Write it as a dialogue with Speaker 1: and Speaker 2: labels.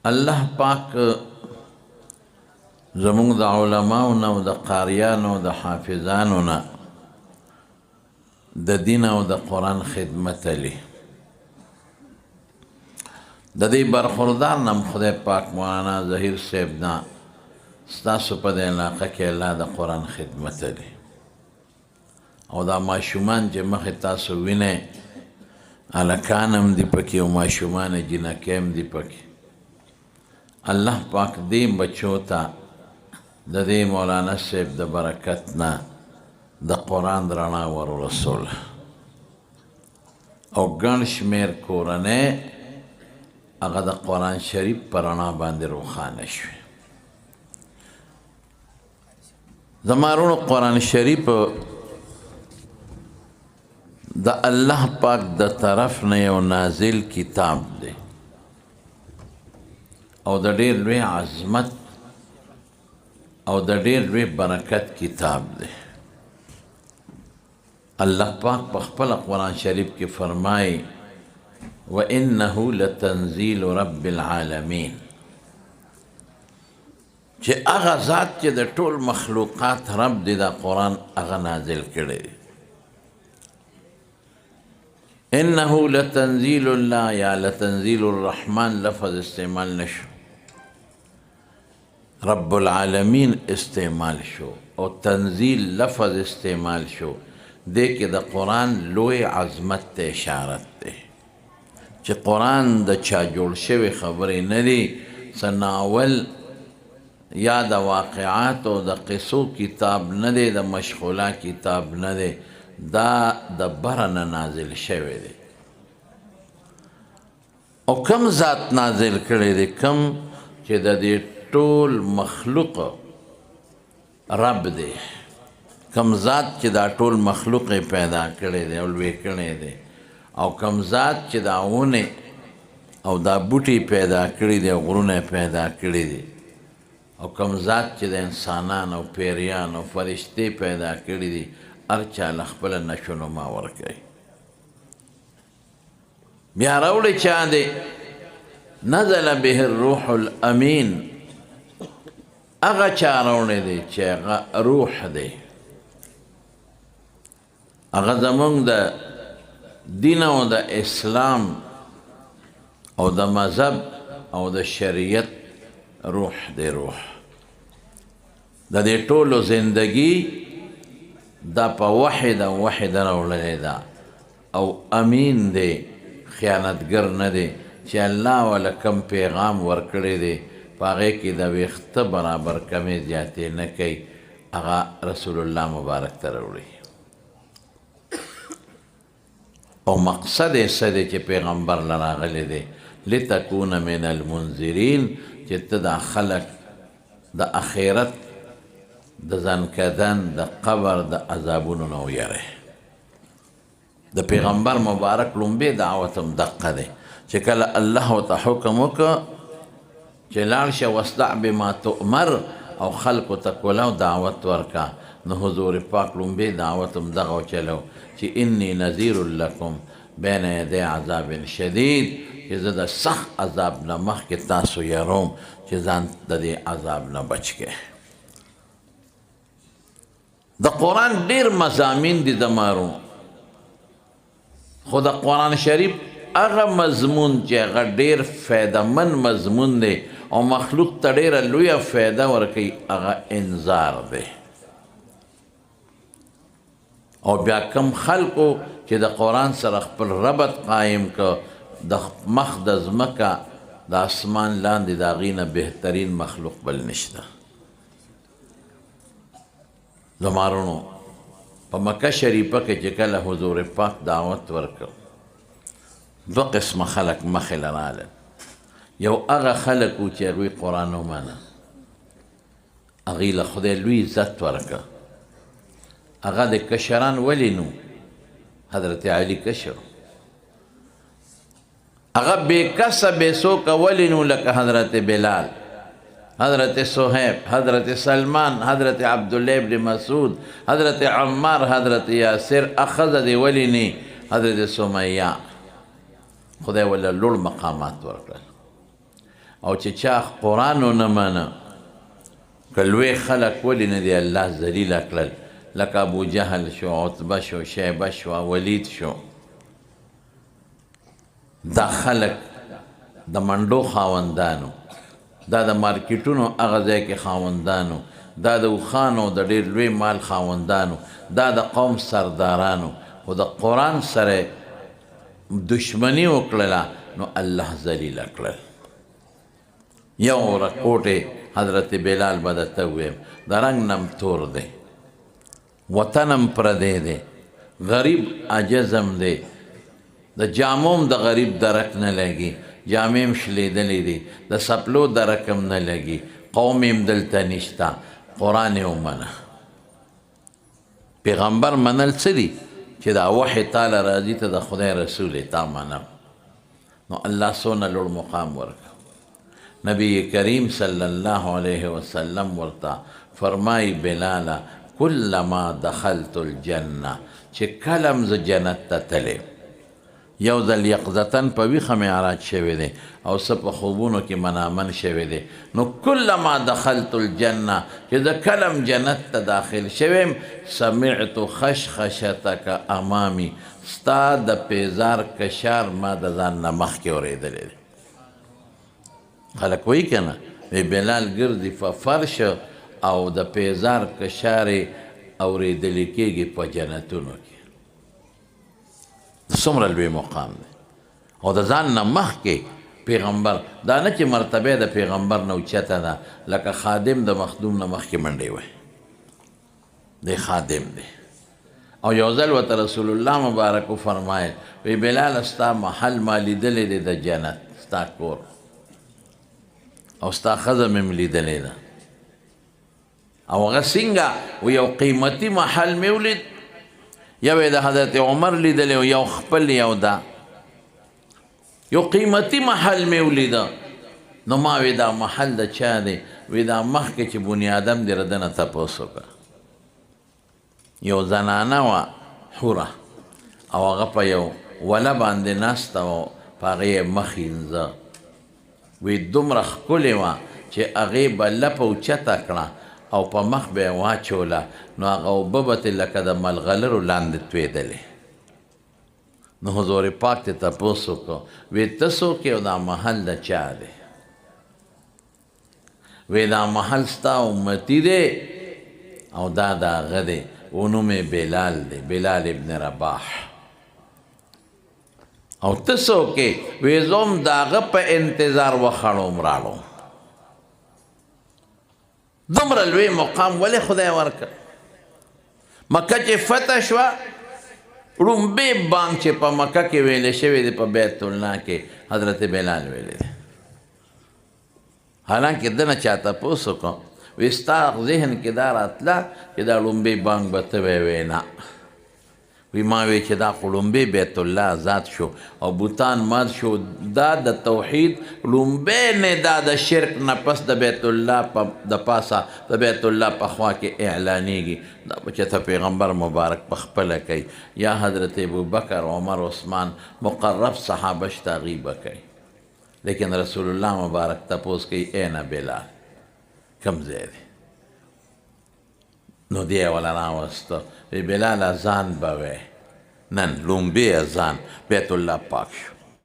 Speaker 1: الله پاک زمونږ د علماؤنا او د قاریانو او د حافظانو نه د دین او د قرآن خدمت علی د دې برخوردار نم خدای پاک مولانا ظهیر صاحب نه ستاسو په دې علاقه کې الله د قرآن خدمت علی او دا ماشومان چې مخې تاسو وینئ هلکان هم دي پکې او ماشومان جنکۍ هم دي پکې الله پاک دې بچو ته د دې مولانا صاحب د برکت نه د قرآن رڼا ور ورسوله او ګڼ شمېر کورنۍ هغه د قرآن شریف په رڼا باندې روښانه شوې زما وروڼو قرآن شریف د الله پاک د طرف نه یو نازل کتاب دی او د ډېر لوی عظمت او د ډېر لوی برکت کتاب دی الله پاک په خپل قرآن شریف کې فرمایي وَإِنَّهُ لَتَنزِيلُ رَبِّ الْعَالَمِينَ چې هغه ذات چې د ټول مخلوقات رب دی دا قرآن هغه نازل کړی دی إِنَّهُ لَتَنزِيلُ الله یا لتنزیل الرحمن لفظ استعمال نشو رب العالمین استعمال شو او تنزیل لفظ استعمال شو دې کې د قرآن لوی عظمت ته اشارت دی چې قرآن د چا جوړ شوی خبرې نه دي څه ناول یا د واقعات او د قصو کتاب نه دی د مشغوله کتاب نه دی دا د بره نه نازل شوی دی او کم ذات نازل کړی دی کم چې د دې ټول مخلوق رب دی کم ذات چې دا ټول مخلوق پیدا کړی دی او لوی کړی دی او کم ذات چې دا ونه او دا بوټي پیدا کړی دی غرونه پیدا کړی دی او کم ذات چې د انسانان او پیریان او فرشتې پیدا کړی دي هر چا له خپله نشونما ورکوي بیا راوړی چا دی نزل به الروح الامین هغه چا راوړی دی چې هغه روح دی هغه زمونږ د دین او د اسلام او د مذهب او د شریعت روح دی روح د دې ټولو زندگی دا په وحی راوړلی ده او امین دی خیانتګر نه دی چې الله والا کم پیغام ورکړی دی په هغې کې د ویښته برابر کمې زیاتې نه کوي هغه رسول الله مبارک ته راوړي او مقصد یې څه دی چې پیغمبر له راغلی دی لتکون من المنذرین چې ته دا خلک د اخرت د ځانکدن د قبر د عذابونو نه ویری د پیغمبر مبارک لومبی دعوت هم دقه دی چې کله الله ورته حکم وکړه چې لاړ شه واصدع بما تؤمر او خلکو ته کولو دعوت ورکړه نو حضور پاک لومبی دعوت هم دغه وچلو چې انی نذیر لکم بین یدی عذاب شدید چې زه د سخت عذاب نه مخکې تاسو یروم چې ځان د دې عذاب نه بچ کړئ د قرآن ډیر مضامین دي دمارو خو د قرآن شریف هغه مضمون چې هغه ډیر فایدهمند مضمون دی او مخلوق ته ډیره لویه فایده ورکوي هغه انذار دی او بیا کم خلکو چې د قرآن سره خپل ربط قایم که د مخ د ځمکه د اسمان لاندې د هغې نه بهترین مخلوق بل نشته زما وروڼو په مکه شریفه کې چې کله حضور پاک دعوت ورکړ دوه قسمه خلک مخې له راغلل یو هغه خلک وو چې هغوی قرآن ومنه هغوی له خدای لوی عزت ورکړه هغه د کشران ولې نو حضرت علی کشر هغه بې کسه بې څوکه ولې نو لکه حضرت بلال حضرت صہیب حضرت سلمان حضرت عبداللہ ابن مسعود حضرت عمار حضرت یاسر اخذ دی ولی نی حضرت سمیہ خدای ولا لوړ مقامات ورکړل او چې چا قرآن ونه منه که لوی خلک ولې نه دی الله ذلیله کړل لکه ابو جهل شو عتبه شو شیبه شو ولید شو دا خلک د منډو خاوندانو دا د مارکیټونو هغه ځای کې خاوندانو دا د اوښانو د ډېر لوی مال خاوندانو دا د قوم سردارانو خو د قرآن سره دشمني وکړله نو الله ذلیله کړل یو رکوټې حضرت بلال به درته ووایم د رنګ نم تور دی وطنم پردی دی غریب عجزم دی د جاموم د غریب درک نه لګي جامې م شلیدلی دي د سپلو درک هم نه لګي قوم م دلته نشته قرآن یې ومنه پیغمبر منل څه دي چې دا وحی تعالی راځي ته د خدای رسول یې تا منم نو الله څونه لوړ مقام ورکړ نبی کریم صلی الله علیه وسلم ورته فرمای بلاله کلما دخلت الجنه چې کلم ز جنت ته تلې یو ځل یقظتن په ویښه معراج شوی دی او څه په خوبونو کې منامن شوی دی نو کلما دخلت الجنه چې د کلم جنت ته داخل شویم سمعت خشخشتک امامی ستا د پیزار کشار ما د ځان نه مخکې اورېدلی دی خلک وایي که نه وی بلال ګرځي په فرش او د پیزار کشار یې اورېدلی کېږي په جنتونو کې څومره لوی مقام دی او د ځان نه مخکې پیغمبر دا نه چې مرتبه د پیغمبر نه اوچته ده لکه خادم د مخدوم نه مخکې منډې وی دی خادم دی او یو ځل ورته رسول الله مبارک وفرمایل وی بلال ستا محل ما لیدلی دی د جنت ستا کور او ستا ښځه مې م لیدلی ده او هغه څنګه و یو قیمتي محل مې ولید یو د حضرت عمر لیدلی او یو خپل یو ده یو قیمتي محل مې ولیده نو ما وی دا محل د چا دی وی دا مخکې چې بني آدم دی ردنه تپوس وکړه یو زنانه وه حوره او هغه په یو وله باندې ناسته وه په هغې یې مخ اینځه وی دومره ښکلې وه چې هغې به لپه اوچته کړه او په مخ به یې واچوله نو هغه اوبه به ترې لکه د ملغلرو لاندې تویدلې نو حضور پاک ته تپوس وکړو وی ته څوک یې او دا محل د چا دی وی دا محل ستا امتي دی او دا د هغه دی و نوم یې بلال دی بلال ابن رباح او ته څوک یې وی زه هم د هغه په انتظار وخړوم راړو دومره لوی مقام ولې خدای ورکړ مکه چې فتح شوه ړومبی بانګ چې په مکه کې ویلې شوی دی په بیت الله کې حضرت بلال ویلی دی حالانکه ده نه چا تپوس وکړو وی ستا ذهن کې دا راتله چې دا ړومبی بانګ به ته وی نه وی ما وی چې دا خو ړومبی بیت الله آزاد شو او بوتان مات شو دا د توحید ړومبی ندا د شرک نه پس د بیت الله د پاسه د بیت الله په خوا کې اعلانیږي دا به چې ته پیغمبر مبارک په خپله کوي یا حضرت ابوبکر عمر عثمان مقرب صحابه شته هغوی به کوي لیکن رسول الله مبارک تپوس کوي این بلال کم ځای دی نو دی یې وله راوسته وی بلال اذان به وی نن لومبی اذان بیت الله پاک شو